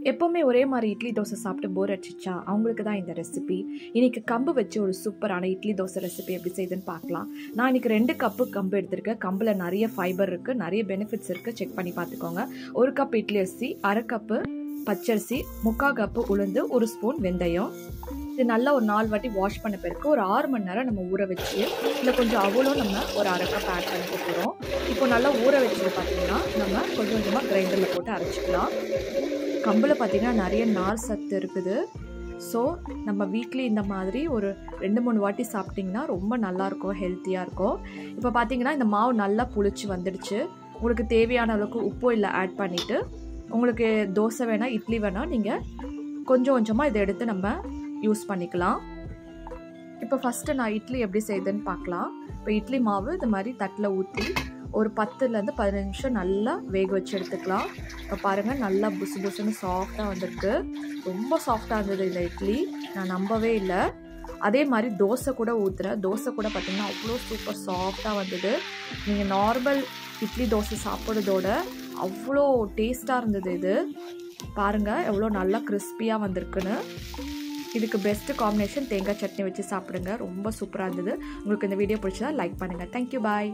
எப்போவுமே ஒரே மாதிரி இட்லி தோசை சாப்பிட்டு போர் அடிச்சிச்சா அவங்களுக்கு தான் இந்த ரெசிபி. இன்றைக்கி கம்பு வச்சு ஒரு சூப்பரான இட்லி தோசை ரெசிபி எப்படி செய்யுதுன்னு பார்க்கலாம். நான் இன்றைக்கி 2 கப்பு கம்பு எடுத்திருக்கேன். கம்பில் நிறைய ஃபைபர் இருக்குது, நிறைய பெனிஃபிட்ஸ் இருக்குது. செக் பண்ணி பார்த்துக்கோங்க. 1 கப் இட்லி அரிசி, 1/2 கப்பு பச்சரிசி, 3/4 கப்பு உளுந்து, 1 ஸ்பூன் வெந்தயம். இது நல்லா ஒரு 4 வாட்டி வாஷ் பண்ண பிறகு ஒரு 6 மணி நேரம் நம்ம ஊற வச்சு இல்லை கொஞ்சம் அவ்வளோ நம்ம ஒரு 1/2 கப் ஆட் பண்ணிக்க போகிறோம். இப்போ நல்லா ஊற வச்சது பார்த்திங்கன்னா நம்ம கொஞ்சம் கொஞ்சமாக கிரைண்டரில் போட்டு அரைச்சிக்கலாம். கம்பில் பார்த்திங்கன்னா நிறைய நார் சத்து இருக்குது. ஸோ நம்ம வீக்லி இந்த மாதிரி ஒரு 2-3 வாட்டி சாப்பிட்டிங்கன்னா ரொம்ப நல்லாயிருக்கும், ஹெல்த்தியாக இருக்கும். இப்போ பார்த்திங்கன்னா இந்த மாவு நல்லா புளிச்சு வந்துடுச்சு. உங்களுக்கு தேவையான அளவுக்கு உப்பு இல்லை ஆட் பண்ணிவிட்டு, உங்களுக்கு தோசை வேணால் இட்லி வேணால் நீங்கள் கொஞ்சம் கொஞ்சமாக இதை எடுத்து நம்ம யூஸ் பண்ணிக்கலாம். இப்போ ஃபஸ்ட்டு நான் இட்லி எப்படி செய்யுதுன்னு பார்க்கலாம். இப்போ இட்லி மாவு இது மாதிரி தட்டில் ஊற்றி ஒரு 10-15 நிமிஷம் நல்லா வேக வச்சு எடுத்துக்கலாம். இப்போ பாருங்கள் நல்லா புசு புசுன்னு சாஃப்டாக வந்திருக்கு. ரொம்ப சாஃப்டாக இருந்தது இந்த இட்லி, நான் நம்பவே இல்லை. அதே மாதிரி தோசை கூட ஊற்றுறேன். தோசை கூட பார்த்திங்கன்னா அவ்வளோ சூப்பர் சாஃப்டாக வந்தது. நீங்கள் நார்மல் இட்லி தோசை சாப்பிட்றதோட அவ்வளோ டேஸ்ட்டாக இருந்தது. இது பாருங்கள் எவ்வளோ நல்லா கிறிஸ்பியாக வந்திருக்குன்னு. இதுக்கு பெஸ்ட்டு காம்பினேஷன் தேங்காய் சட்னி வச்சு சாப்பிடுங்க. ரொம்ப சூப்பராக இருந்தது. உங்களுக்கு இந்த வீடியோ பிடிச்சதா லைக் பண்ணுங்கள். தேங்க்யூ, பாய்.